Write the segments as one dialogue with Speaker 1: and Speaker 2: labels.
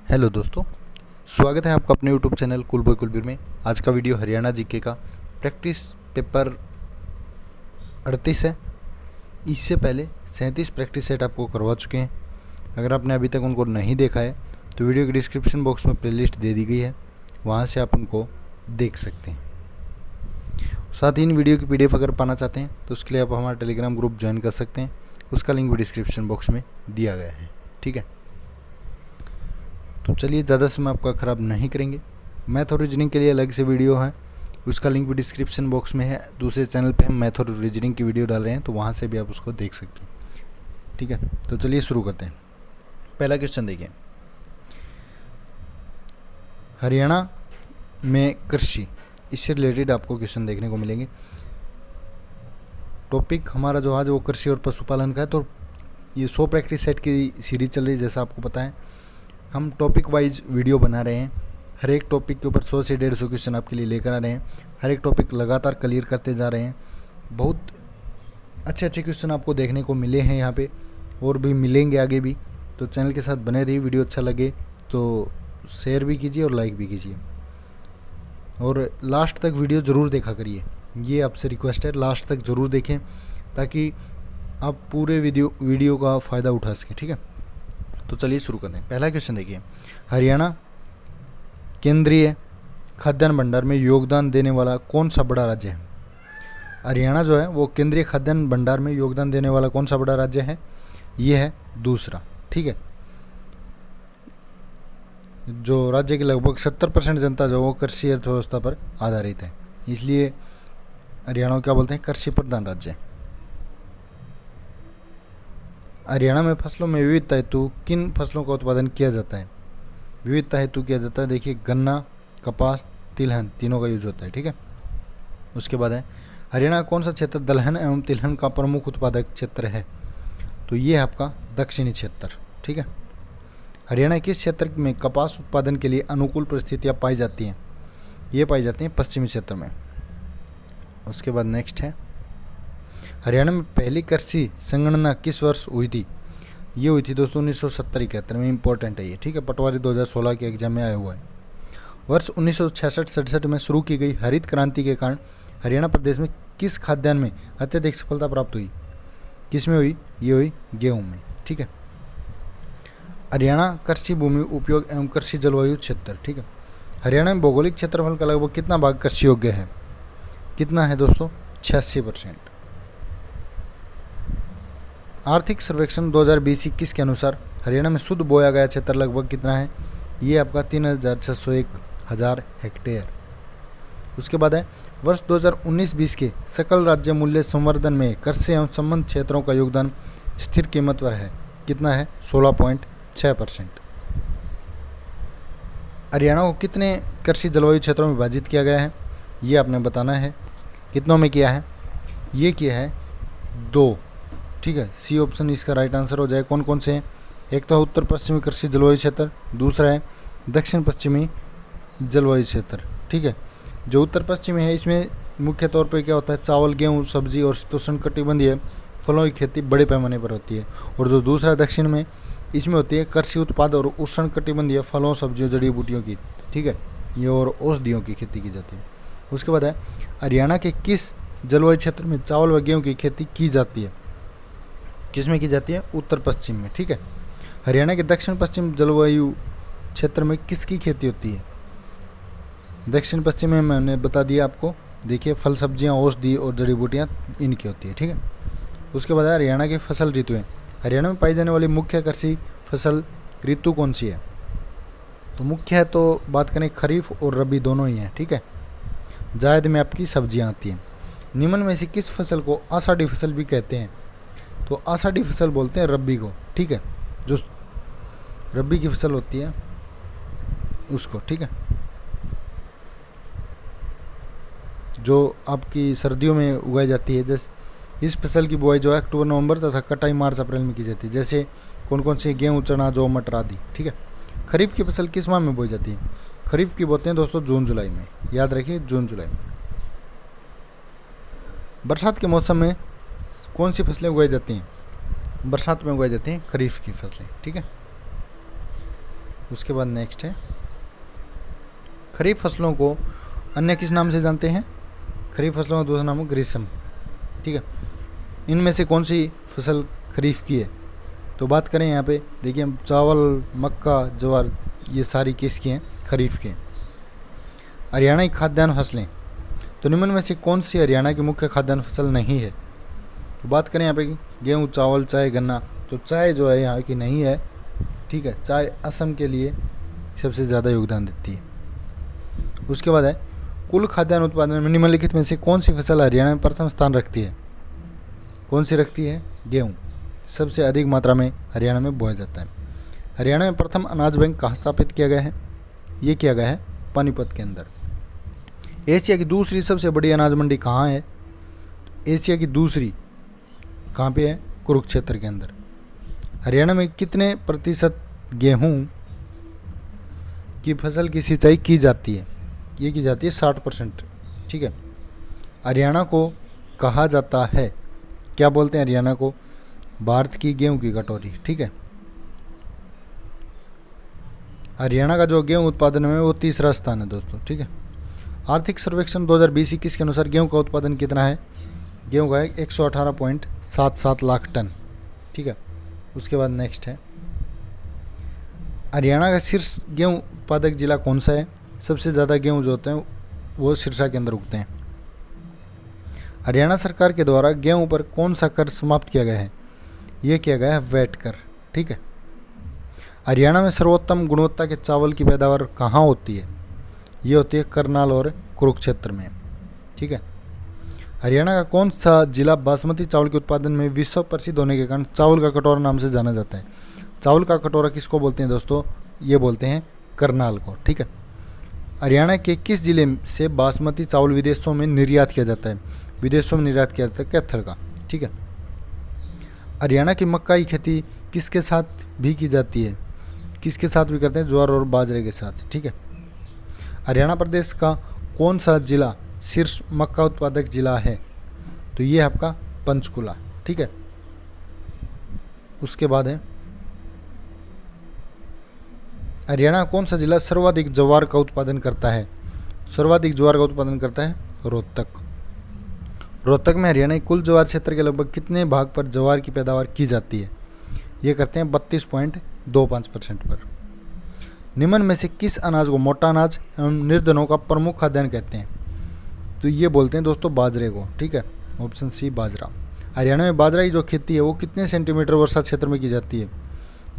Speaker 1: Hello दोस्तों, स्वागत है आपका अपने यूट्यूब चैनल कुलबॉय कुलबीर में। आज का वीडियो हरियाणा जीके का प्रैक्टिस पेपर 38 है। इससे पहले 37 प्रैक्टिस सेट आपको करवा चुके हैं। अगर आपने अभी तक उनको नहीं देखा है तो वीडियो के डिस्क्रिप्शन बॉक्स में प्लेलिस्ट दे दी गई है, वहाँ से आप उनको देख सकते हैं। साथ ही इन वीडियो की PDF अगर पाना चाहते हैं तो उसके लिए आप हमारा टेलीग्राम ग्रुप ज्वाइन कर सकते हैं। उसका लिंक भी डिस्क्रिप्शन बॉक्स में दिया गया है। ठीक है, तो चलिए ज़्यादा समय आपका ख़राब नहीं करेंगे। मैथ और रीजनिंग के लिए अलग से वीडियो है, उसका लिंक भी डिस्क्रिप्शन बॉक्स में है। दूसरे चैनल पे हम मैथ और रीजनिंग की वीडियो डाल रहे हैं, तो वहाँ से भी आप उसको देख सकते हैं। ठीक है, तो चलिए शुरू करते हैं। पहला क्वेश्चन देखिए, हरियाणा में कृषि, इससे रिलेटेड आपको क्वेश्चन देखने को मिलेंगे। टॉपिक हमारा जो आज वो कृषि और पशुपालन का है। तो ये 100 प्रैक्टिस सेट की सीरीज चल रही है। जैसा आपको पता है, हम टॉपिक वाइज वीडियो बना रहे हैं। हर एक टॉपिक के ऊपर 100 से 150 क्वेश्चन आपके लिए लेकर आ रहे हैं। हर एक टॉपिक लगातार क्लियर करते जा रहे हैं। बहुत अच्छे क्वेश्चन आपको देखने को मिले हैं यहाँ पे, और भी मिलेंगे आगे भी। तो चैनल के साथ बने रहिए। वीडियो अच्छा लगे तो शेयर भी कीजिए और लाइक भी कीजिए, और लास्ट तक वीडियो ज़रूर देखा करिए। ये आपसे रिक्वेस्ट है, लास्ट तक ज़रूर देखें ताकि आप पूरे वीडियो का फ़ायदा उठा सकें। ठीक है, तो चलिए शुरू करते हैं। पहला क्वेश्चन देखिए, हरियाणा केंद्रीय खाद्यान्न भंडार में योगदान देने वाला कौन सा बड़ा राज्य है? हरियाणा जो है वो केंद्रीय खाद्यान्न भंडार में योगदान देने वाला कौन सा बड़ा राज्य है? ये है दूसरा। ठीक है, जो राज्य की लगभग 70% जनता जो वो कृषि अर्थव्यवस्था पर आधारित है, इसलिए हरियाणा को क्या बोलते हैं? कृषि प्रधान राज्य। हरियाणा में फसलों में विविधता हेतु किन फसलों का उत्पादन किया जाता है? विविधता हेतु किया जाता है, देखिए गन्ना, कपास, तिलहन, तीनों का यूज होता है। ठीक है, उसके बाद है हरियाणा का कौन सा क्षेत्र दलहन एवं तिलहन का प्रमुख उत्पादक क्षेत्र है? तो ये है आपका दक्षिणी क्षेत्र। ठीक है, हरियाणा किस क्षेत्र में कपास उत्पादन के लिए अनुकूल परिस्थितियाँ पाई जाती हैं? ये पाई जाती हैं पश्चिमी क्षेत्र में। उसके बाद नेक्स्ट है, हरियाणा में पहली कृषि संगणना किस वर्ष हुई थी? ये हुई थी दोस्तों 1970-71 में। इंपॉर्टेंट है ये। ठीक है, पटवारी 2016 के एग्जाम में आया हुआ है। वर्ष 1966-67 में शुरू की गई हरित क्रांति के कारण हरियाणा प्रदेश में किस खाद्यान्न में अत्यधिक सफलता प्राप्त हुई? किस में हुई? ये हुई गेहूं में। ठीक है, हरियाणा कृषि भूमि उपयोग एवं कृषि जलवायु क्षेत्र। ठीक है, हरियाणा में भौगोलिक क्षेत्रफल का लगभग कितना भाग कृषि योग्य है? कितना है दोस्तों? 86%। आर्थिक सर्वेक्षण 2020-21 के अनुसार हरियाणा में शुद्ध बोया गया क्षेत्र लगभग कितना है? ये आपका 3,601 हेक्टेयर। उसके बाद है, वर्ष 2019-20 के सकल राज्य मूल्य संवर्धन में कृषि एवं संबंध क्षेत्रों का योगदान स्थिर कीमत पर है। कितना है? 16.6%। हरियाणा को कितने कृषि जलवायु क्षेत्रों में विभाजित किया गया है? ये आपने बताना है। कितनों में किया है? ये किया है 2। ठीक है, सी ऑप्शन इसका राइट आंसर हो जाए। कौन कौन से हैं? एक तो उत्तर पश्चिमी कृषि जलवायु क्षेत्र, दूसरा है दक्षिण पश्चिमी जलवायु क्षेत्र। ठीक है, जो उत्तर पश्चिमी है इसमें मुख्य तौर पे क्या होता है? चावल, गेहूँ, सब्जी और उष्णकटिबंधीय फलों की खेती बड़े पैमाने पर होती है। और जो दूसरा दक्षिण में, इसमें होती है कृषि उत्पाद और उष्णकटिबंधीय फलों, सब्जियों, जड़ी बूटियों की। ठीक है, ये और औषधियों की खेती की जाती है। उसके बाद है, हरियाणा के किस जलवायु क्षेत्र में चावल व गेहूँ की खेती की जाती है? किस में की जाती है? उत्तर पश्चिम में। ठीक है, हरियाणा के दक्षिण पश्चिम जलवायु क्षेत्र में किसकी खेती होती है? दक्षिण पश्चिम में मैंने बता दिया आपको। देखिए, फल, सब्जियां, औषधि और जड़ी बूटियाँ इनकी होती है। ठीक है, उसके बाद हरियाणा की फसल ऋतुएं। हरियाणा में पाई जाने वाली मुख्य कृषि फसल ऋतु कौन सी है? तो मुख्य है तो बात करें खरीफ और रबी दोनों ही हैं। ठीक है, जायद में आपकी सब्जियाँ आती हैं। निम्न में से किस फसल को आषाढ़ी फसल भी कहते हैं? तो आषाढ़ी फसल बोलते हैं रबी को। ठीक है, जो रबी की फसल होती है उसको। ठीक है, जो आपकी सर्दियों में उगाई जाती है। जैसे इस फसल की बुआई जो है अक्टूबर नवंबर तथा कटाई मार्च अप्रैल में की जाती है। जैसे कौन कौन से? गेहूँ, चना, जौ, मटर आदि। ठीक है, खरीफ की फसल किस माह में बोई जाती है? खरीफ की बोते हैं दोस्तों जून जुलाई में। याद रखिए, जून जुलाई में। बरसात के मौसम में कौन सी फसलें उगाई जाती हैं? बरसात में उगाई जाती हैं खरीफ की फसलें। ठीक है, उसके बाद नेक्स्ट है खरीफ फसलों को अन्य किस नाम से जानते हैं? खरीफ फसलों का दूसरा नाम है ग्रीष्म। ठीक है, इनमें से कौन सी फसल खरीफ की है? तो बात करें यहाँ पे देखिए हम चावल, मक्का, ज्वार, ये सारी किसकी हैं? खरीफ की हैं। हरियाणा की खाद्यान्न फसलें, तो निम्न में से कौन सी हरियाणा की मुख्य खाद्यान्न फसल नहीं है? तो बात करें यहाँ पे गेहूँ, चावल, चाय, गन्ना, तो चाय जो है यहाँ की नहीं है। ठीक है, चाय असम के लिए सबसे ज़्यादा योगदान देती है। उसके बाद है कुल खाद्यान्न उत्पादन में निम्नलिखित में से कौन सी फसल हरियाणा में प्रथम स्थान रखती है? कौन सी रखती है? गेहूँ सबसे अधिक मात्रा में हरियाणा में बोया जाता है। हरियाणा में प्रथम अनाज बैंक कहाँ स्थापित किया गया है? ये किया गया है पानीपत के अंदर। एशिया की दूसरी सबसे बड़ी अनाज मंडी कहाँ है? एशिया की दूसरी कहाँ पे है? कुरुक्षेत्र के अंदर। हरियाणा में कितने प्रतिशत गेहूँ की फसल की सिंचाई की जाती है? ये की जाती है 60%। ठीक है, हरियाणा को कहा जाता है, क्या बोलते हैं हरियाणा को? भारत की गेहूं की कटोरी। ठीक है, हरियाणा का जो गेहूं उत्पादन में वो तीसरा स्थान है दोस्तों। ठीक है, आर्थिक सर्वेक्षण 2020-21 के अनुसार गेहूं का उत्पादन कितना है? गेहूं का है 118.77 लाख टन। ठीक है, उसके बाद नेक्स्ट है हरियाणा का शीर्ष गेहूं उत्पादक जिला कौन सा है? सबसे ज़्यादा गेहूं जो होते हैं वो सिरसा के अंदर उगते हैं। हरियाणा सरकार के द्वारा गेहूं पर कौन सा कर समाप्त किया गया है? ये किया गया है वैट कर। ठीक है, हरियाणा में सर्वोत्तम गुणवत्ता के चावल की पैदावार कहाँ होती है? ये होती है करनाल और कुरुक्षेत्र में। ठीक है, हरियाणा का कौन सा जिला बासमती चावल के उत्पादन में विश्व प्रसिद्ध होने के कारण चावल का कटोरा नाम से जाना जाता है? चावल का कटोरा किसको बोलते हैं दोस्तों? ये बोलते हैं करनाल को। ठीक है, हरियाणा के किस जिले से बासमती चावल विदेशों में निर्यात किया जाता है? विदेशों में निर्यात किया जाता है कैथल का। ठीक है, हरियाणा की मक्का की खेती किसके साथ भी की जाती है? किसके साथ भी करते हैं? ज्वार और बाजरे के साथ। ठीक है, हरियाणा प्रदेश का कौन सा जिला शीर्ष मक्का उत्पादक जिला है? तो ये आपका पंचकुला। ठीक है, उसके बाद है हरियाणा कौन सा जिला सर्वाधिक ज्वार का उत्पादन करता है? सर्वाधिक ज्वार का उत्पादन करता है रोहतक। रोहतक में हरियाणा के कुल ज्वार क्षेत्र के लगभग कितने भाग पर ज्वार की पैदावार की जाती है? ये करते हैं 32.25% पर। निम्न में से किस अनाज को मोटा अनाज एवं निर्धनों का प्रमुख खाद्यान्न कहते हैं? तो ये बोलते हैं दोस्तों बाजरे को। ठीक है, ऑप्शन सी बाजरा। हरियाणा में बाजरा की जो खेती है वो कितने सेंटीमीटर वर्षा क्षेत्र में की जाती है?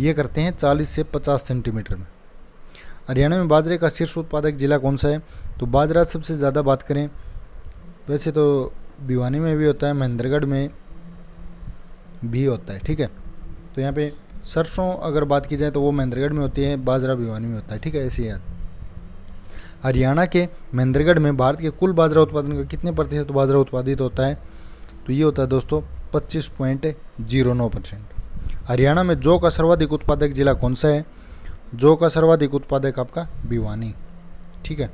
Speaker 1: ये करते हैं 40 से 50 सेंटीमीटर में। हरियाणा में बाजरे का शीर्ष उत्पादक जिला कौन सा है? तो बाजरा सबसे ज़्यादा बात करें वैसे तो भिवानी में भी होता है, महेंद्रगढ़ में भी होता है। ठीक है, तो यहाँ पे सरसों अगर बात की जाए तो वो महेंद्रगढ़ में होती है, बाजरा भिवानी में होता है। ठीक है, ऐसे याद। हरियाणा के महेंद्रगढ़ में भारत के कुल बाजरा उत्पादन का कितने प्रतिशत बाजरा उत्पादित होता है? तो ये होता है दोस्तों 25.09%। हरियाणा में जौ का सर्वाधिक उत्पादक जिला कौन सा है? जौ का सर्वाधिक उत्पादक आपका भिवानी। ठीक है,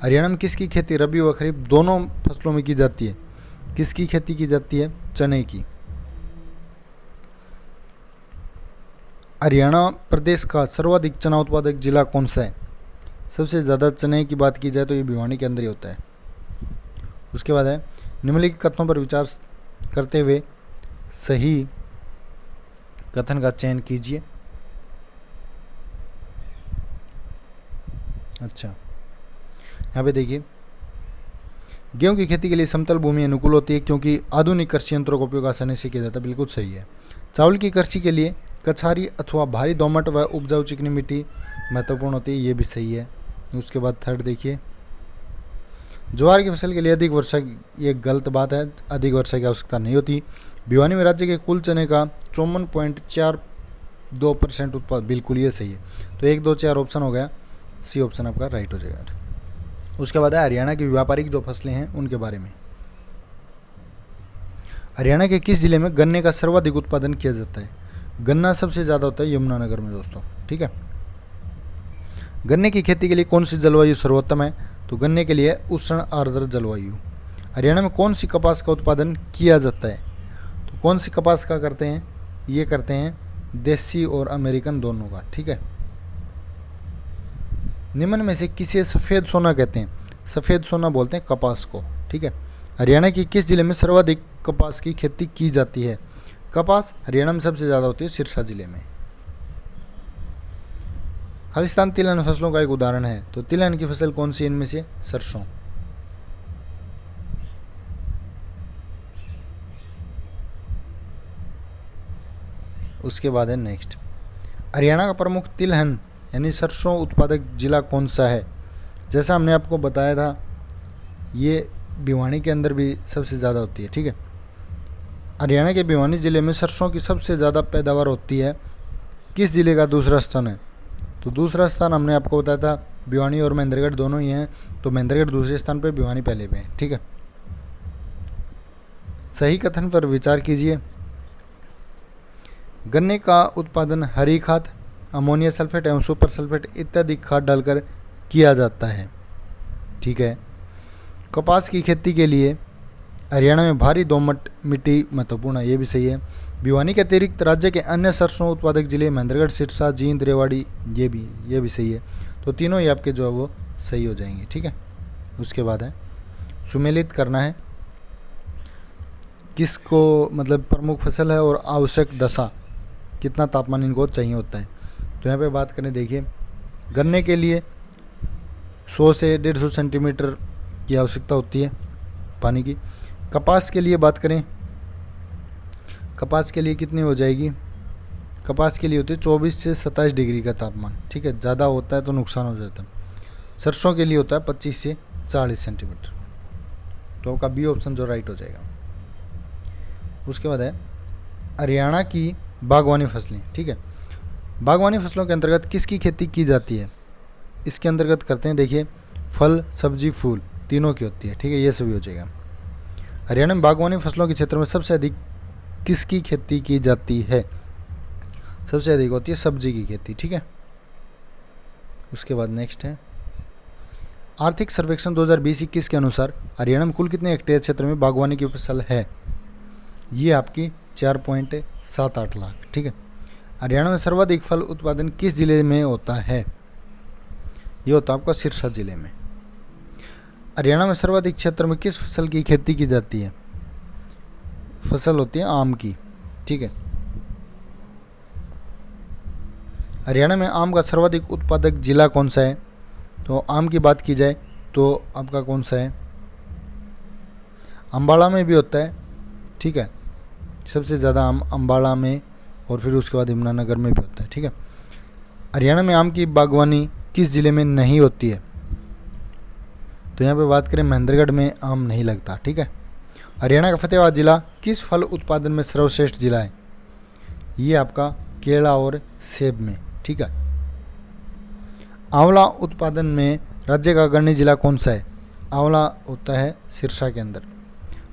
Speaker 1: हरियाणा में किसकी खेती रबी व खरीफ दोनों फसलों में की जाती है? किसकी खेती की जाती है? चने की। हरियाणा प्रदेश का सर्वाधिक चना उत्पादक जिला कौन सा है? सबसे ज़्यादा चने की बात की जाए तो ये भिवानी के अंदर ही होता है। उसके बाद है निम्नलिखित कथनों पर विचार करते हुए सही कथन का चयन कीजिए। अच्छा, यहाँ पे देखिए गेहूं की खेती के लिए समतल भूमि अनुकूल होती है क्योंकि आधुनिक कृषि यंत्रों का उपयोग आसानी से किया जाता है। बिल्कुल सही है। चावल की कृषि के लिए कछारी अथवा भारी दोमट व उपजाऊ चिकनी मिट्टी महत्वपूर्ण होती है। ये भी सही है। उसके बाद थर्ड देखिए ज्वार की फसल के लिए अधिक वर्षा, ये गलत बात है, अधिक वर्षा की आवश्यकता नहीं होती। भिवानी में राज्य के कुल चने का 54.42% उत्पाद, बिल्कुल ये सही है। तो 1, 2, 4 ऑप्शन हो गया, सी ऑप्शन आपका राइट हो जाएगा। उसके बाद है हरियाणा की व्यापारिक जो फसलें हैं उनके बारे में। हरियाणा के किस जिले में गन्ने का सर्वाधिक उत्पादन किया जाता है? गन्ना सबसे ज़्यादा होता है यमुनानगर में दोस्तों। ठीक है, गन्ने की खेती के लिए कौन सी जलवायु सर्वोत्तम है? तो गन्ने के लिए उष्ण आर्द्र जलवायु। हरियाणा में कौन सी कपास का उत्पादन किया जाता है? तो कौन सी कपास का करते हैं? ये करते हैं देसी और अमेरिकन दोनों का। ठीक है, निम्न में से किसे सफ़ेद सोना कहते हैं? सफ़ेद सोना बोलते हैं कपास को, ठीक है। हरियाणा के किस जिले में सर्वाधिक कपास की खेती की जाती है? कपास हरियाणा में सबसे ज़्यादा होती है सिरसा जिले में। खालिस्तान तिलहन फसलों का एक उदाहरण है, तो तिलहन की फसल कौन सी इनमें से? सरसों। उसके बाद है नेक्स्ट, हरियाणा का प्रमुख तिलहन यानी सरसों उत्पादक जिला कौन सा है? जैसा हमने आपको बताया था, ये भिवानी के अंदर भी सबसे ज़्यादा होती है, ठीक है। हरियाणा के भिवानी ज़िले में सरसों की सबसे ज़्यादा पैदावार होती है। किस ज़िले का दूसरा स्थान है? तो दूसरा स्थान हमने आपको बताया था भिवानी और महेंद्रगढ़ दोनों ही हैं, तो महेंद्रगढ़ दूसरे स्थान पे, भिवानी पहले पे है, ठीक है। सही कथन पर विचार कीजिए। गन्ने का उत्पादन हरी खाद, अमोनिया सल्फेट एवं सुपर सल्फेट इत्यादि खाद डालकर किया जाता है, ठीक है। कपास की खेती के लिए हरियाणा में भारी दोमट मिट्टी महत्वपूर्ण है, ये भी सही है। भिवानी के अतिरिक्त राज्य के अन्य सरसों उत्पादक जिले महेंद्रगढ़, सिरसा, जींद, रेवाड़ी, ये भी सही है। तो तीनों ही आपके जो है वो सही हो जाएंगे, ठीक है। उसके बाद है सुमेलित करना है, किसको मतलब प्रमुख फसल है और आवश्यक दशा, कितना तापमान इनको चाहिए होता है। तो यहाँ पे बात करें, देखिए गन्ने के लिए 100 से 150 सेंटीमीटर की आवश्यकता होती है पानी की। कपास के लिए बात करें, कपास के लिए कितनी हो जाएगी? कपास के लिए होती है 24 से 27 डिग्री का तापमान, ठीक है। ज़्यादा होता है तो नुकसान हो जाता है। सरसों के लिए होता है 25 से 40 सेंटीमीटर। तो आपका बी ऑप्शन जो राइट हो जाएगा। उसके बाद है हरियाणा की बागवानी फसलें, ठीक है। बागवानी फसलों के अंतर्गत किसकी खेती की जाती है? इसके अंतर्गत करते हैं, देखिए फल, सब्जी, फूल तीनों की होती है, ठीक है। ये सभी हो जाएगा। हरियाणा में बागवानी फसलों के क्षेत्र में सबसे अधिक किसकी खेती की जाती है? सबसे अधिक होती है सब्जी की खेती, ठीक है। उसके बाद नेक्स्ट है आर्थिक सर्वेक्षण 2020-21 के अनुसार हरियाणा में कुल कितने हेक्टेयर क्षेत्र में बागवानी की फसल है? ये आपकी 4.78 लाख, ठीक है। हरियाणा में सर्वाधिक फल उत्पादन किस जिले में होता है? ये होता है आपका सिरसा जिले में। हरियाणा में सर्वाधिक क्षेत्र में किस फसल की खेती की जाती है? फसल होती है आम की, ठीक है। हरियाणा में आम का सर्वाधिक उत्पादक जिला कौन सा है? तो आम की बात की जाए तो आपका कौन सा है? अम्बाला में भी होता है, ठीक है। सबसे ज़्यादा आम अम्बाला में, और फिर उसके बाद यमुनानगर में भी होता है, ठीक है। हरियाणा में आम की बागवानी किस ज़िले में नहीं होती है? तो यहाँ पे बात करें महेंद्रगढ़ में आम नहीं लगता, ठीक है। हरियाणा का फतेहाबाद जिला किस फल उत्पादन में सर्वश्रेष्ठ जिला है? ये आपका केला और सेब में, ठीक है। आंवला उत्पादन में राज्य का अग्रणी जिला कौन सा है? आंवला होता है सिरसा के अंदर।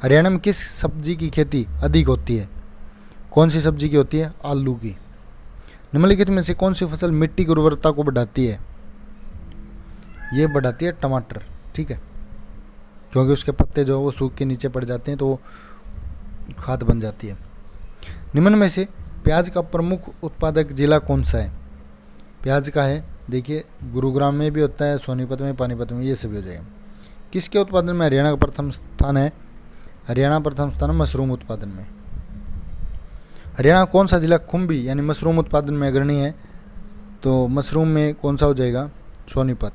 Speaker 1: हरियाणा में किस सब्जी की खेती अधिक होती है? कौन सी सब्जी की होती है? आलू की। निम्नलिखित में से कौन सी फसल मिट्टी की उर्वरता को बढ़ाती है? ये बढ़ाती है टमाटर, ठीक है, क्योंकि उसके पत्ते जो है वो सूख के नीचे पड़ जाते हैं तो खाद बन जाती है। निम्न में से प्याज का प्रमुख उत्पादक जिला कौन सा है? प्याज का है, देखिए गुरुग्राम में भी होता है, सोनीपत में, पानीपत में, ये सभी हो जाएगा। किसके उत्पादन में हरियाणा का प्रथम स्थान है? हरियाणा प्रथम स्थान है मशरूम उत्पादन में। हरियाणा कौन सा जिला खुम्बी यानी मशरूम उत्पादन में अग्रणी है? तो मशरूम में कौन सा हो जाएगा? सोनीपत।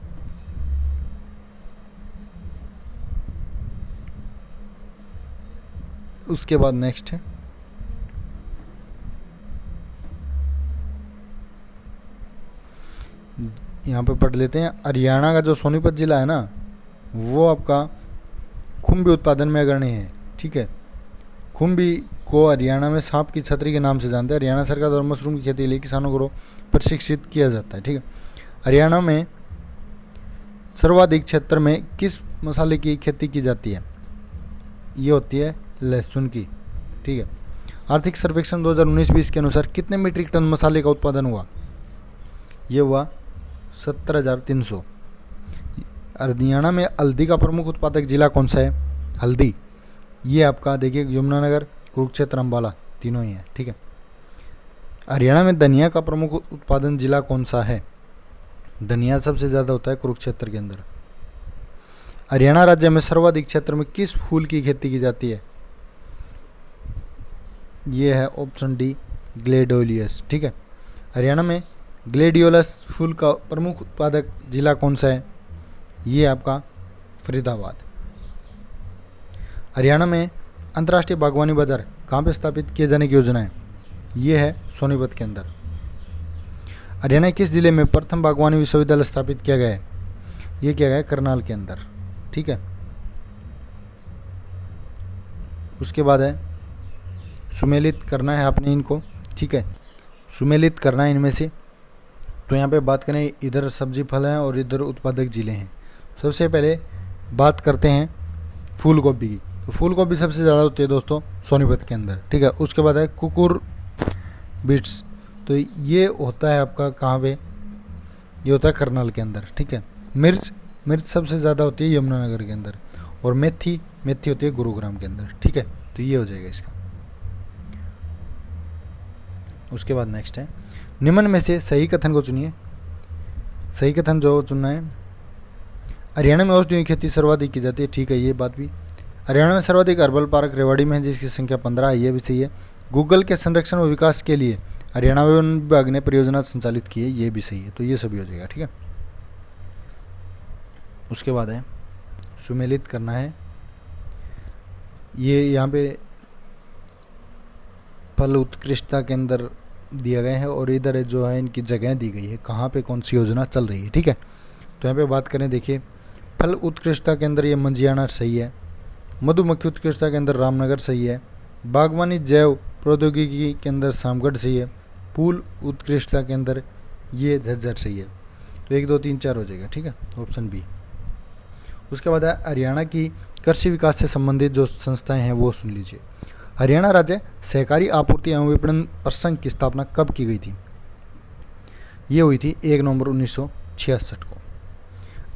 Speaker 1: उसके बाद नेक्स्ट है यहाँ पे पढ़ लेते हैं। हरियाणा का जो सोनीपत जिला है ना, वो आपका खुम्बी उत्पादन में अग्रणी है, ठीक है। खुम्बी को हरियाणा में सांप की छतरी के नाम से जानते हैं। हरियाणा सरकार द्वारा मशरूम की खेती के लिए किसानों को प्रशिक्षित किया जाता है, ठीक है। हरियाणा में सर्वाधिक क्षेत्र में किस मसाले की खेती की जाती है? ये होती है लहसुन की, ठीक है। आर्थिक सर्वेक्षण 2019-20 के अनुसार कितने मीट्रिक टन मसाले का उत्पादन हुआ? ये हुआ 70,300। हरियाणा में हल्दी का प्रमुख उत्पादक जिला कौन सा है? हल्दी, ये आपका देखिए यमुनानगर, कुरुक्षेत्र, अम्बाला तीनों ही है, ठीक है। हरियाणा में धनिया का प्रमुख उत्पादन जिला कौन सा है? धनिया सबसे ज़्यादा होता है कुरुक्षेत्र के अंदर। हरियाणा राज्य में सर्वाधिक क्षेत्र में किस फूल की खेती की जाती है? ये है ऑप्शन डी, ग्लेडियोलस। ठीक है, हरियाणा में ग्लेडियोलस फूल का प्रमुख उत्पादक जिला कौन सा है? ये आपका फरीदाबाद। हरियाणा में अंतर्राष्ट्रीय बागवानी बाजार कहाँ पे स्थापित किए जाने की योजना है? ये है सोनीपत के अंदर। हरियाणा किस जिले में प्रथम बागवानी विश्वविद्यालय स्थापित किया गया है? ये किया गया है करनाल के अंदर। ठीक है, उसके बाद है सुमेलित करना है आपने इनको। ठीक है, सुमेलित करना है इनमें से। तो यहाँ पे बात करें, इधर सब्जी फल हैं और इधर उत्पादक जिले हैं। सबसे पहले बात करते हैं फूल गोभी की। तो फूल गोभी सबसे ज़्यादा होती है दोस्तों सोनीपत के अंदर। ठीक है, उसके बाद है कुकुर बीट्स। तो ये होता है आपका कहाँ पे? ये होता है करनाल के अंदर। ठीक है, मिर्च सबसे ज़्यादा होती है यमुनानगर के अंदर। और मेथी होती है गुरुग्राम के अंदर। ठीक है, तो ये हो जाएगा इसका। उसके बाद नेक्स्ट है, निम्न में से सही कथन को चुनिए। सही कथन जो चुनना है, हरियाणा में औषधियों की खेती सर्वाधिक की जाती है। ठीक है, ये बात भी। हरियाणा में सर्वाधिक हर्बल पार्क रेवाड़ी में है, जिसकी संख्या 15 है। ये भी सही है। गूगल के संरक्षण व विकास के लिए हरियाणा वन विभाग ने परियोजना संचालित की है। ये भी सही है। तो ये सभी हो जाएगा। ठीक है, उसके बाद है सुमेलित करना है। ये यहाँ पे फल उत्कृष्टता के अंदर दिया गया है और इधर जो है इनकी जगह दी गई है, कहाँ पे कौन सी योजना चल रही है। ठीक है, तो यहाँ पे बात करें, देखिए फल उत्कृष्टता के अंदर ये मंजियाना सही है। मधुमक्खी उत्कृष्टता के अंदर रामनगर सही है। बागवानी जैव प्रौद्योगिकी के अंदर सामगढ़ सही है। फूल उत्कृष्टता के अंदर ये झज्जर सही है। तो 1 2 3 4 हो जाएगा। ठीक है, ऑप्शन बी। उसके बाद है हरियाणा की कृषि विकास से संबंधित जो संस्थाएं हैं वो सुन लीजिए। हरियाणा राज्य सहकारी आपूर्ति एवं विपणन प्रसंघ की स्थापना कब की गई थी? ये हुई थी 1 नवंबर 1966 को।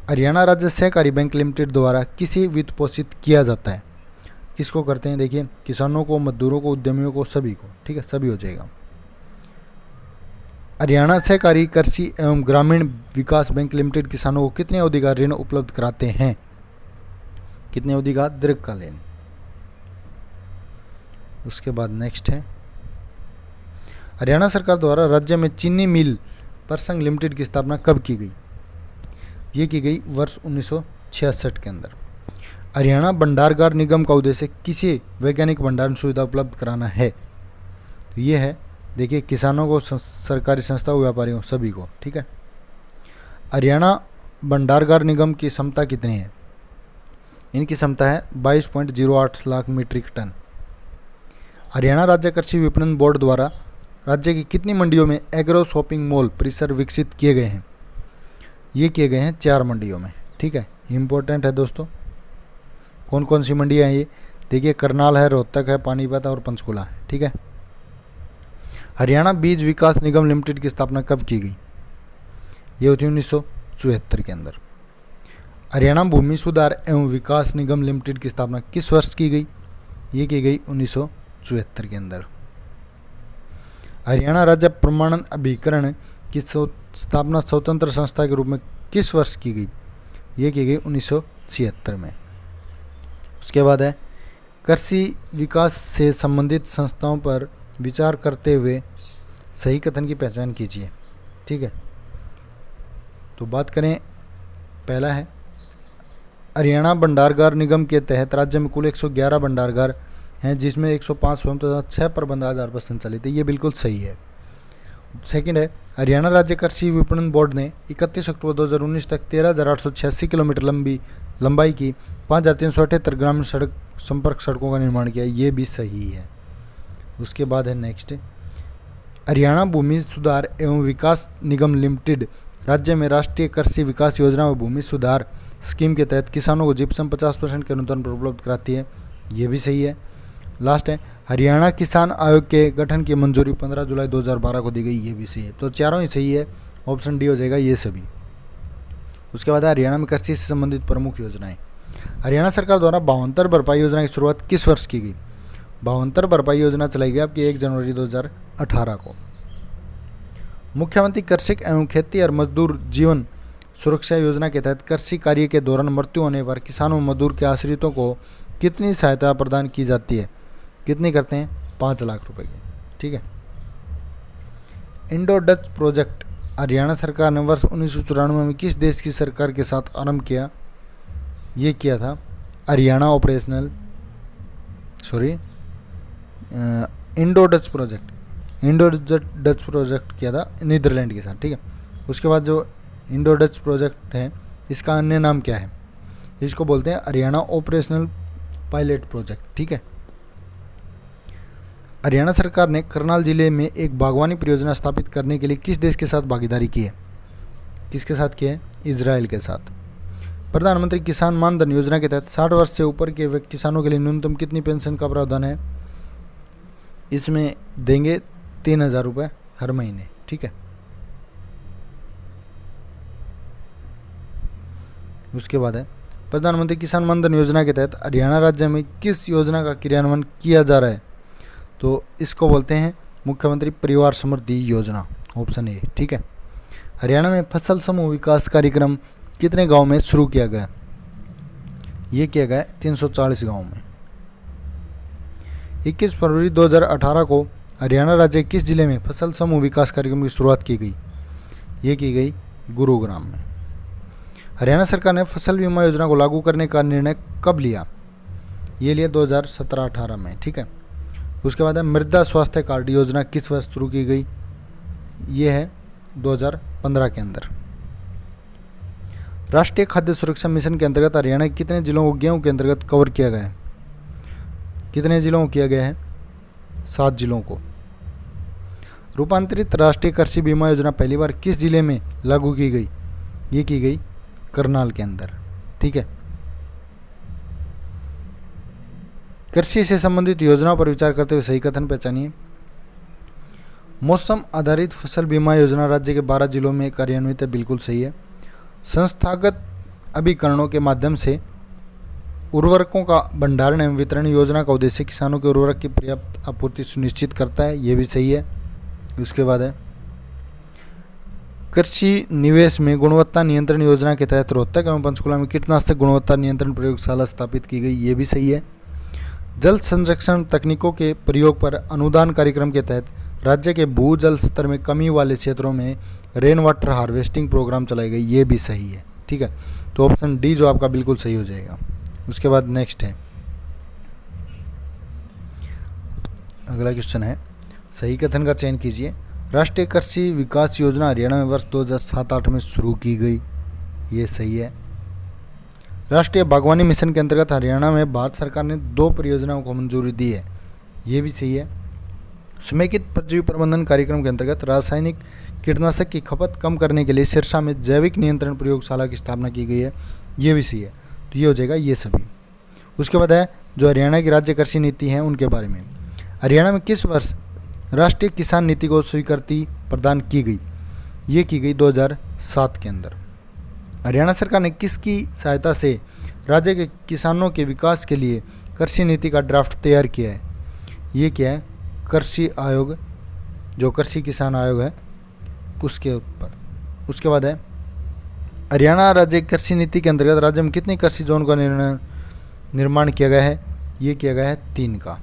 Speaker 1: हरियाणा राज्य सहकारी बैंक लिमिटेड द्वारा किसे वित्त पोषित किया जाता है? किसको करते हैं? देखिए, किसानों को, मजदूरों को, उद्यमियों को, सभी को। ठीक है, सभी हो जाएगा। हरियाणा सहकारी कृषि एवं ग्रामीण विकास बैंक लिमिटेड किसानों को कितने अवधि का ऋण उपलब्ध कराते हैं? कितने अवधि का? दीर्घकालीन। उसके बाद नेक्स्ट है, हरियाणा सरकार द्वारा राज्य में चीनी मिल प्रसंघ लिमिटेड की स्थापना कब की गई? ये की गई वर्ष 1966 के अंदर। हरियाणा भंडारगार निगम का उद्देश्य किसी वैज्ञानिक भंडारण सुविधा उपलब्ध कराना है? तो ये है, देखिए, किसानों को, सरकारी संस्थाओं, व्यापारियों, सभी को। ठीक है, हरियाणा भंडारगार निगम की क्षमता कितनी है? इनकी क्षमता है 22.08 लाख मीट्रिक टन। हरियाणा राज्य कृषि विपणन बोर्ड द्वारा राज्य की कितनी मंडियों में एग्रो शॉपिंग मॉल परिसर विकसित किए गए हैं? ये किए गए हैं 4 मंडियों में। ठीक है, इम्पोर्टेंट है दोस्तों। कौन कौन सी मंडियाँ हैं ये? देखिए, करनाल है, रोहतक है, पानीपत और पंचकुला है। ठीक है, हरियाणा बीज विकास निगम लिमिटेड की स्थापना कब की गई? ये होती है 1974 के अंदर। हरियाणा भूमि सुधार एवं विकास निगम लिमिटेड की स्थापना किस वर्ष की गई? ये की गई 1974 के अंदर। हरियाणा राज्य प्रमाणन अभिकरण की स्थापना स्वतंत्र संस्था के रूप में किस वर्ष की गई? ये की गई 1976 में। उसके बाद है, कृषि विकास से संबंधित संस्थाओं पर विचार करते हुए सही कथन की पहचान कीजिए। ठीक है, तो बात करें, पहला है, हरियाणा भंडारगार निगम के तहत राज्य में कुल 111 भंडारगार हैं, जिसमें 105 स्वयं तथा 6 प्रबंध आधार पर संचालित है। ये बिल्कुल सही है। सेकंड है, हरियाणा राज्य कृषि विपणन बोर्ड ने 31 अक्टूबर 2019 तक 13,886 किलोमीटर लंबाई की 5,378 ग्रामीण सड़क संपर्क सड़कों का निर्माण किया। ये भी सही है। उसके बाद है नेक्स्ट, हरियाणा भूमि सुधार एवं विकास निगम लिमिटेड राज्य में राष्ट्रीय कृषि विकास योजना व भूमि सुधार स्कीम के तहत किसानों को जिप्सम 50% के अनुदान पर उपलब्ध कराती है। ये भी सही है। लास्ट है, हरियाणा किसान आयोग के गठन की मंजूरी 15 जुलाई 2012 को दी गई। ये भी सही है। तो चारों ही सही है, ऑप्शन डी हो जाएगा ये सभी। उसके बाद है, हरियाणा में कृषि से संबंधित प्रमुख योजनाएं। हरियाणा सरकार द्वारा 72 भरपाई योजना की शुरुआत किस वर्ष की गई? 72 भरपाई योजना चलाई गई आपकी 1 जनवरी 2018 को। मुख्यमंत्री कृषक एवं खेती और मजदूर जीवन सुरक्षा योजना के तहत कृषि कार्य के दौरान मृत्यु होने पर किसानों मजदूर के आश्रितों को कितनी सहायता प्रदान की जाती है? कितनी करते हैं? 5 लाख रुपए की। ठीक है। इंडो डच प्रोजेक्ट हरियाणा सरकार ने वर्ष 1994 में किस देश की सरकार के साथ आरंभ किया? ये किया था Haryana operational Indo Dutch project किया था नीदरलैंड के साथ। ठीक है। उसके बाद जो इंडो डच प्रोजेक्ट है इसका अन्य नाम क्या है? इसको बोलते हैं हरियाणा ऑपरेशनल पायलट प्रोजेक्ट। ठीक है। हरियाणा सरकार ने करनाल जिले में एक बागवानी परियोजना स्थापित करने के लिए किस देश के साथ भागीदारी की है? किसके साथ की है? इजराइल के साथ। प्रधानमंत्री किसान मान धन योजना के तहत 60 वर्ष से ऊपर के किसानों के लिए न्यूनतम कितनी पेंशन का प्रावधान है? इसमें देंगे 3,000 रुपये हर महीने। ठीक है। उसके बाद है प्रधानमंत्री किसान मान धन योजना के तहत हरियाणा राज्य में किस योजना का क्रियान्वयन किया जा रहा है? तो इसको बोलते हैं मुख्यमंत्री परिवार समृद्धि योजना, ऑप्शन ए। ठीक है। हरियाणा में फसल समूह विकास कार्यक्रम कितने गांव में शुरू किया गया? ये किया गया 340 गांव में। 21 फरवरी 2018 को हरियाणा राज्य किस जिले में फसल समूह विकास कार्यक्रम की शुरुआत की गई? ये की गई गुरुग्राम में। हरियाणा सरकार ने फसल बीमा योजना को लागू करने का निर्णय कब लिया? ये लिया 2017-18 में। ठीक है। उसके बाद है मृदा स्वास्थ्य कार्ड योजना किस वर्ष शुरू की गई? ये है 2015 के अंदर। राष्ट्रीय खाद्य सुरक्षा मिशन के अंतर्गत हरियाणा के कितने जिलों को गेहूं के अंतर्गत कवर किया गया है? कितने जिलों को किया गया है? 7 जिलों को। रूपांतरित राष्ट्रीय कृषि बीमा योजना पहली बार किस जिले में लागू की गई? ये की गई करनाल के अंदर। ठीक है। कृषि से संबंधित योजनाओं पर विचार करते हुए सही कथन पहचानिए। मौसम आधारित फसल बीमा योजना राज्य के 12 जिलों में कार्यान्वित है, बिल्कुल सही है। संस्थागत अभिकरणों के माध्यम से उर्वरकों का भंडारण एवं वितरण योजना का उद्देश्य किसानों के उर्वरक की पर्याप्त आपूर्ति सुनिश्चित करता है, ये भी सही है। उसके बाद है कृषि निवेश में गुणवत्ता नियंत्रण योजना के तहत रोहतक एवं पंचकुला में कीटनाशक गुणवत्ता नियंत्रण प्रयोगशाला स्थापित की गई, ये भी सही है। जल संरक्षण तकनीकों के प्रयोग पर अनुदान कार्यक्रम के तहत राज्य के भूजल स्तर में कमी वाले क्षेत्रों में रेन वाटर हार्वेस्टिंग प्रोग्राम चलाए गए, ये भी सही है। ठीक है। तो ऑप्शन डी जो आपका बिल्कुल सही हो जाएगा। उसके बाद नेक्स्ट है, अगला क्वेश्चन है सही कथन का चयन कीजिए। राष्ट्रीय कृषि विकास योजना हरियाणा में वर्ष 2007-8 में शुरू की गई, ये सही है। राष्ट्रीय बागवानी मिशन के अंतर्गत हरियाणा में भारत सरकार ने 2 परियोजनाओं को मंजूरी दी है, ये भी सही है। समेकित परजीवी प्रबंधन कार्यक्रम के अंतर्गत रासायनिक कीटनाशक की खपत कम करने के लिए सिरसा में जैविक नियंत्रण प्रयोगशाला की स्थापना की गई है, ये भी सही है। तो ये हो जाएगा ये सभी। उसके बाद है जो हरियाणा की राज्य कृषि नीति है उनके बारे में। हरियाणा में किस वर्ष राष्ट्रीय किसान नीति को स्वीकृति प्रदान की गई? ये की गई 2007 के अंदर। हरियाणा सरकार ने किसकी सहायता से राज्य के किसानों के विकास के लिए कृषि नीति का ड्राफ्ट तैयार किया है? ये क्या है? कृषि आयोग, जो कृषि किसान आयोग है उसके ऊपर। उसके बाद है हरियाणा राज्य कृषि नीति के अंतर्गत राज्य में कितने कृषि जोन का निर्माण किया गया है? ये किया गया है 3 का।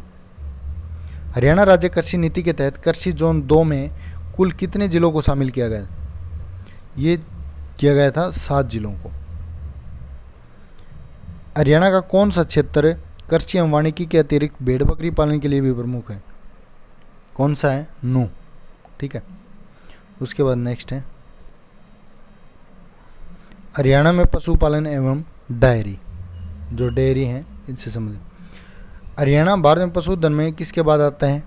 Speaker 1: हरियाणा राज्य कृषि नीति के तहत कृषि जोन 2 में कुल कितने जिलों को शामिल किया गया? ये किया गया था 7 जिलों को। हरियाणा का कौन सा क्षेत्र कृषि एवं वानिकी के अतिरिक्त भेड़ बकरी पालन के लिए भी प्रमुख है? कौन सा है? नू। ठीक है। उसके बाद नेक्स्ट है हरियाणा में पशुपालन एवं डायरी, जो डेयरी हैं इनसे संबंधित। हरियाणा भारत में पशुधन में किसके बाद आता है?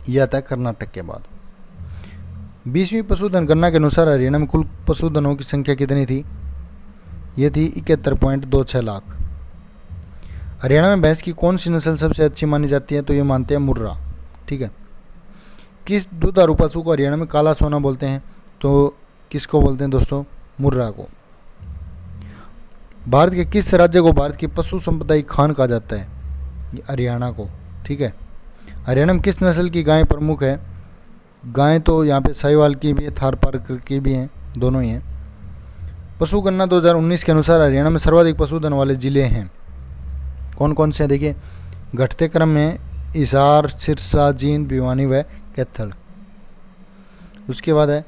Speaker 1: यह आता है कर्नाटक के बाद। 20वीं पशुधन गणना के अनुसार हरियाणा में कुल पशुधनों की संख्या कितनी थी? ये थी 71.26 लाख। हरियाणा में भैंस की कौन सी नस्ल सबसे अच्छी मानी जाती है? तो ये मानते हैं मुर्रा। ठीक है। किस दुधारू पशु को हरियाणा में काला सोना बोलते हैं? तो किसको बोलते हैं दोस्तों? मुर्रा को। भारत के किस राज्य को भारत की पशु संपदा की खान कहा जाता है? हरियाणा को। ठीक है। हरियाणा में किस नस्ल की गायें प्रमुख है? गायें तो यहाँ पे साहिवाल की भी है, थारपारकर की भी हैं, दोनों ही हैं। पशु गणना 2019 के अनुसार हरियाणा में सर्वाधिक पशुधन वाले जिले हैं कौन कौन से हैं? देखिए, घटते क्रम में हिसार, सिरसा, जींद, भिवानी व कैथल। उसके बाद है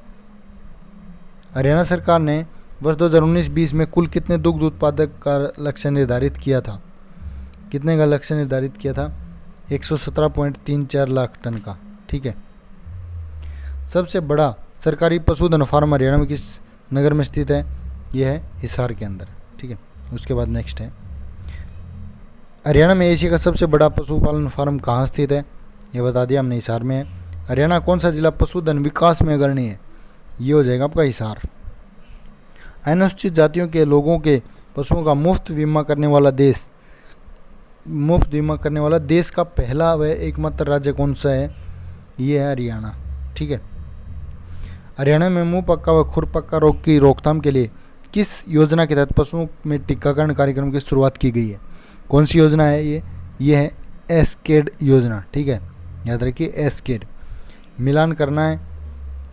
Speaker 1: हरियाणा सरकार ने वर्ष 2019-20 में कुल कितने दुग्ध उत्पादक का लक्ष्य निर्धारित किया था? कितने का लक्ष्य निर्धारित किया था? 117.34 लाख टन का। ठीक है। सबसे बड़ा सरकारी पशुधन फार्म हरियाणा में किस नगर में स्थित है? यह है हिसार के अंदर। ठीक है। उसके बाद नेक्स्ट है हरियाणा में एशिया का सबसे बड़ा पशुपालन फार्म कहाँ स्थित है? ये बता दिया हमने, हिसार में है। हरियाणा कौन सा जिला पशुधन विकास में अग्रणी है? ये हो जाएगा आपका हिसार। अनुसूचित जातियों के लोगों के पशुओं का मुफ्त बीमा करने वाला देश का पहला व एकमात्र राज्य कौन सा है? ये है हरियाणा। ठीक है। हरियाणा में मुंह पक्का व खुर पक्का रोग की रोकथाम के लिए किस योजना के तहत पशुओं में टीकाकरण कार्यक्रम की शुरुआत की गई है? कौन सी योजना है ये है एस्केड योजना। ठीक है, याद रखिए एस्केड। मिलान करना है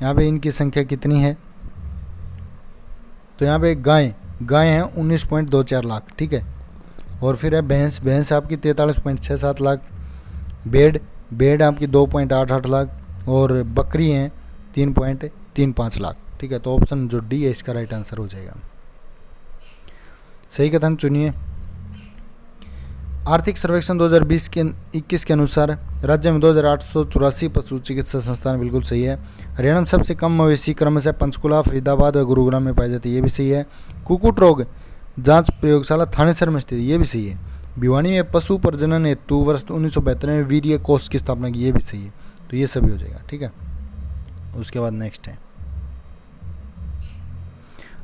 Speaker 1: यहाँ पे इनकी संख्या कितनी है, तो यहाँ पे गाय हैं 19.24 लाख। ठीक है। और फिर है भैंस आपकी 43.67 लाख, भेड़ आपकी 2.88 लाख और बकरी हैं 3.35 लाख। ठीक है। तो ऑप्शन जो डी है इसका राइट आंसर हो जाएगा। सही कथन चुनिए। आर्थिक सर्वेक्षण 2020-21 के अनुसार राज्य में 2884 पशु चिकित्सा संस्थान, बिल्कुल सही है। हरियाणा में सबसे कम मवेशी क्रमशः पंचकुला, फरीदाबाद और गुरुग्राम में पाए जाते हैं, ये भी सही है। कुक्कुट रोग जांच प्रयोगशाला थानेसर में स्थित, ये भी सही है। भिवानी में पशु प्रजनन हेतु वर्ष 1972 में वीर्य कोष की स्थापना की, ये भी सही है। तो ये सभी हो जाएगा। ठीक है। उसके बाद नेक्स्ट है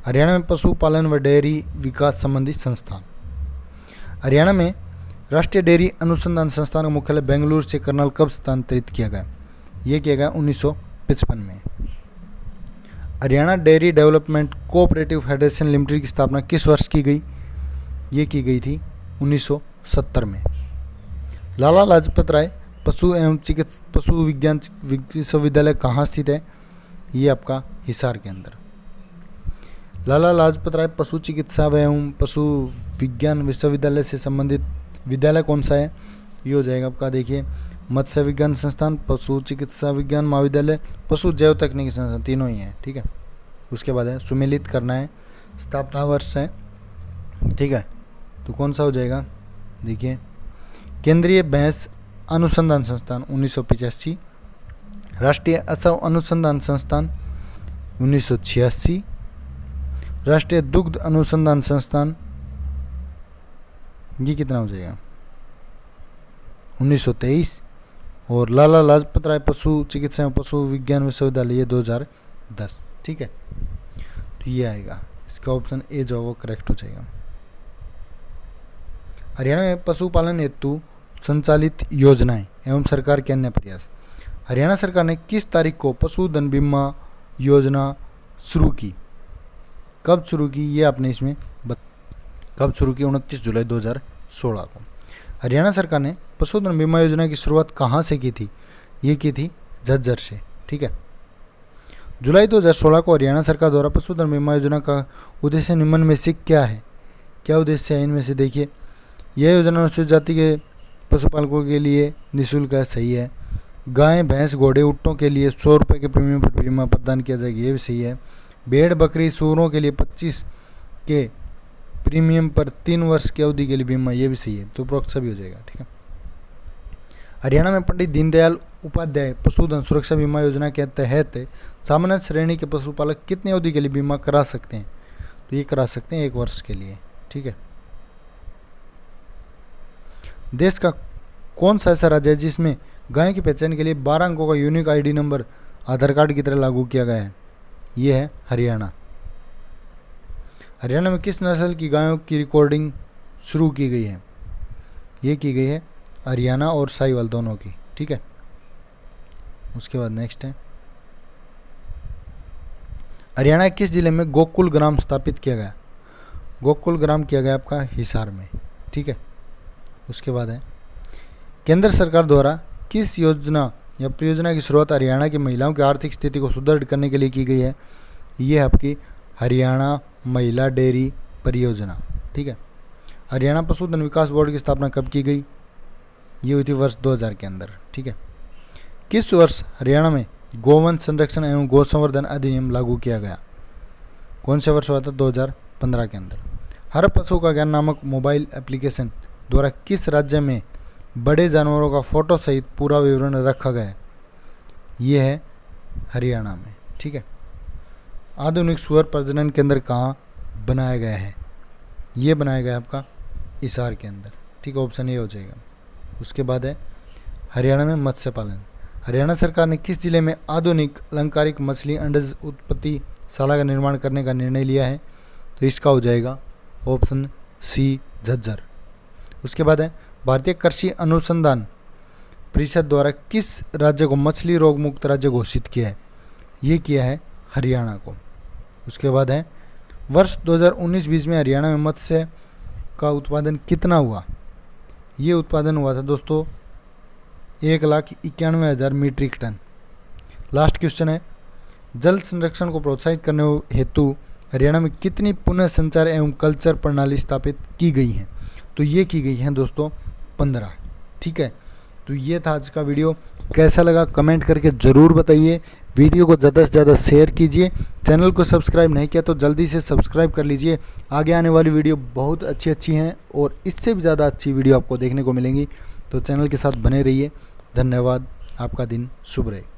Speaker 1: हरियाणा में पशुपालन व डेयरी विकास संबंधी संस्थान। हरियाणा में राष्ट्रीय डेयरी अनुसंधान संस्थान का मुख्यालय बेंगलुरु से करनाल कब स्थानांतरित किया गया? ये किया गया 1955 में। Haryana dairy development cooperative federation limited की स्थापना किस वर्ष की गई? ये की गई थी 1970 में। लाला लाजपत राय पशु एवं पशु विज्ञान विश्वविद्यालय कहाँ स्थित है? ये आपका हिसार के अंदर। लाला लाजपत राय पशु चिकित्सा एवं पशु विज्ञान विश्वविद्यालय से संबंधित विद्यालय कौन सा है? ये हो जाएगा आपका, देखिए, मत्स्य विज्ञान संस्थान, पशु चिकित्सा विज्ञान महाविद्यालय, पशु जैव तकनीकी संस्थान, तीनों ही हैं। ठीक है। उसके बाद है सुमेलित करना है, स्थापना वर्ष है। ठीक है। तो कौन सा हो जाएगा? देखिए, केंद्रीय भैंस अनुसंधान संस्थान 1985, राष्ट्रीय असव अनुसंधान संस्थान 1986, राष्ट्रीय दुग्ध अनुसंधान संस्थान, ये कितना हो जाएगा? 1923, और लाला लाजपत राय पशु चिकित्सा एवं पशु विज्ञान विश्वविद्यालय ये 2010। ठीक है। तो ये आएगा, इसका ऑप्शन ए जो वो करेक्ट हो जाएगा। हरियाणा में पशुपालन हेतु संचालित योजनाएं एवं सरकार के अन्य प्रयास। हरियाणा सरकार ने किस तारीख को पशुधन बीमा योजना शुरू की? कब शुरू की ये आपने इसमें कब शुरू की? 29 जुलाई 2016 को। हरियाणा सरकार ने पशुधन बीमा योजना की शुरुआत कहाँ से की थी? ये की थी झज्जर से। ठीक है। जुलाई 2016 को हरियाणा सरकार द्वारा पशुधन बीमा योजना का उद्देश्य निम्न में से क्या है? क्या उद्देश्य है इनमें से? देखिए, यह योजना अनुसूचित जाति के पशुपालकों के लिए निःशुल्क है, सही है। गाय, भैंस, घोड़े, ऊँटों के लिए 100 रुपये के प्रीमियम पर बीमा प्रदान किया जाएगा, ये भी सही है। भेड़, बकरी, सूअरों के लिए 25 के प्रीमियम पर 3 वर्ष की अवधि के लिए बीमा, ये भी सही है। तो उपरोक्त सभी हो जाएगा। ठीक है। हरियाणा में पंडित दीनदयाल उपाध्याय पशुधन सुरक्षा बीमा योजना के तहत सामान्य श्रेणी के पशुपालक कितनी अवधि के लिए बीमा करा सकते हैं? तो ये करा सकते हैं 1 वर्ष के लिए। ठीक है। देश का कौन सा ऐसा राज्य है जिसमें गाय की पहचान के लिए 12 अंकों का यूनिक आईडी नंबर आधार कार्ड की तरह लागू किया गया है? ये है हरियाणा। हरियाणा में किस नस्ल की गायों की रिकॉर्डिंग शुरू की गई है? ये की गई है हरियाणा और साहिवाल दोनों की। ठीक है। उसके बाद नेक्स्ट है हरियाणा किस जिले में गोकुल ग्राम स्थापित किया गया? गोकुल ग्राम किया गया आपका हिसार में। ठीक है। उसके बाद है केंद्र सरकार द्वारा किस योजना या परियोजना की शुरुआत हरियाणा की महिलाओं की आर्थिक स्थिति को सुदृढ़ करने के लिए की गई है? ये है आपकी हरियाणा महिला डेयरी परियोजना। ठीक है। हरियाणा पशुधन विकास बोर्ड की स्थापना कब की गई? ये हुई थी वर्ष 2000 के अंदर। ठीक है। किस वर्ष हरियाणा में गोवंश संरक्षण एवं गौ संवर्धन अधिनियम लागू किया गया? कौन से वर्ष हुआ था? 2015 के अंदर। हर पशु का ज्ञान नामक मोबाइल एप्लीकेशन द्वारा किस राज्य में बड़े जानवरों का फोटो सहित पूरा विवरण रखा गया? ये है हरियाणा में। ठीक है। आधुनिक सुअर प्रजनन केंद्र कहाँ बनाया गया है? ये बनाया गया आपका हिसार के अंदर। ठीक है, ऑप्शन ए हो जाएगा। उसके बाद है हरियाणा में मत्स्य पालन। हरियाणा सरकार ने किस जिले में आधुनिक अलंकारिक मछली अंडज उत्पत्ति शाला का निर्माण करने का निर्णय लिया है? तो इसका हो जाएगा ऑप्शन सी, झज्जर। उसके बाद है भारतीय कृषि अनुसंधान परिषद द्वारा किस राज्य को मछली रोग मुक्त राज्य घोषित किया है? ये किया है हरियाणा को। उसके बाद है वर्ष 2019-20 में हरियाणा में मत्स्य का उत्पादन कितना हुआ? ये उत्पादन हुआ था दोस्तों 1,91,000 मीट्रिक टन। लास्ट क्वेश्चन है जल संरक्षण को प्रोत्साहित करने हेतु हरियाणा में कितनी पुनः संचार एवं कल्चर प्रणाली स्थापित की गई हैं? तो ये की गई हैं दोस्तों 15। ठीक है। तो ये था आज का वीडियो। कैसा लगा कमेंट करके ज़रूर बताइए। वीडियो को ज़्यादा से ज़्यादा शेयर कीजिए। चैनल को सब्सक्राइब नहीं किया तो जल्दी से सब्सक्राइब कर लीजिए। आगे आने वाली वीडियो बहुत अच्छी हैं और इससे भी ज़्यादा अच्छी वीडियो आपको देखने को मिलेंगी। तो चैनल के साथ बने रहिए। धन्यवाद। आपका दिन शुभ रहे।